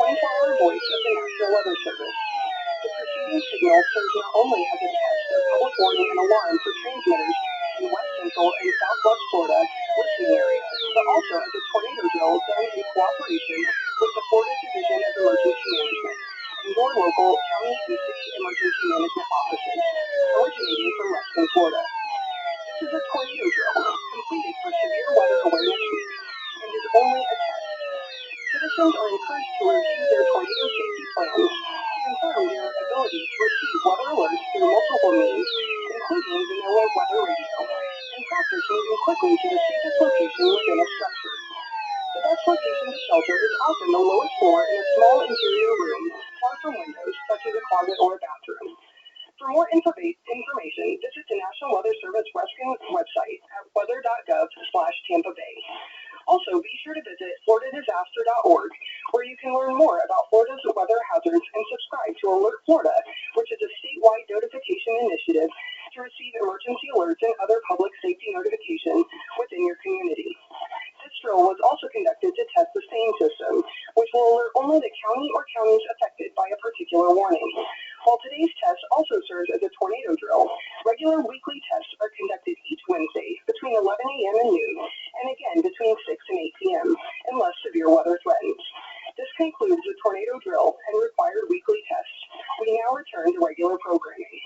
24-hour voice of the National Weather Service. The preceding signal serves not only as a test of public warning and alarm for transmitters in West Central and Southwest Florida listening areas, but also as a tornado drill done in cooperation with the Florida Division of Emergency Management and your local county and city emergency management offices, originating from Ruskin, Florida. This is a tornado drill completed for Severe Weather Awareness Week and is only a test. Citizens are encouraged to review their tornado safety plans, confirm their ability to receive weather alerts through multiple means, including the NOAA weather radio, and practice moving quickly to the safest location within a structure. The best location to shelter is often the lowest floor in a small interior room, far from windows, such as a closet or a bathroom. For more information, visit the National Weather Service Ruskin website at weather.gov/Tampa Bay. Also, be sure to visit floridadisaster.org, where you can learn more about Florida's weather hazards and subscribe to Alert Florida, which is a statewide notification initiative to receive emergency alerts and other public safety notifications within your community. This drill was also conducted to test the SAME system, which will alert only the county or counties affected by a particular warning. While today's test also serves as a tornado drill, regular weekly tests are conducted each Wednesday between 11 a.m. and noon, and again between 6 and 8 p.m., unless severe weather threatens. This concludes the tornado drill and required weekly tests. We now return to regular programming.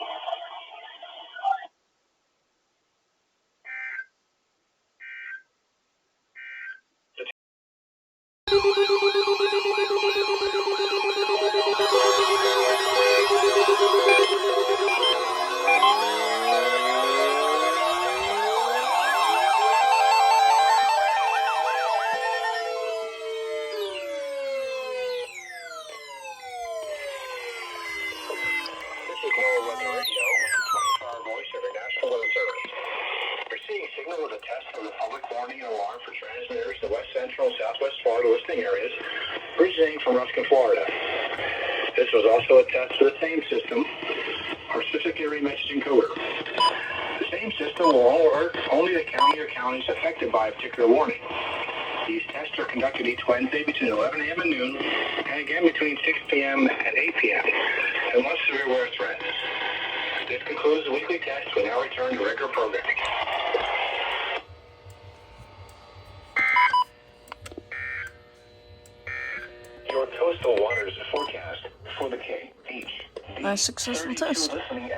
Signal was a test of the public warning and alarm for transmitters in West Central and Southwest Florida listening areas, originating from Ruskin, Florida. This was also a test for the SAME system, or specific area messaging encoder. The SAME system will alert only the county or counties affected by a particular warning. These tests are conducted each Wednesday between 11 a.m. and noon, and again between 6 p.m. and 8 p.m., unless severe weather threatens. This concludes the weekly test. We now return to regular programming. Your coastal waters forecast for the KH. Nice successful test. Listening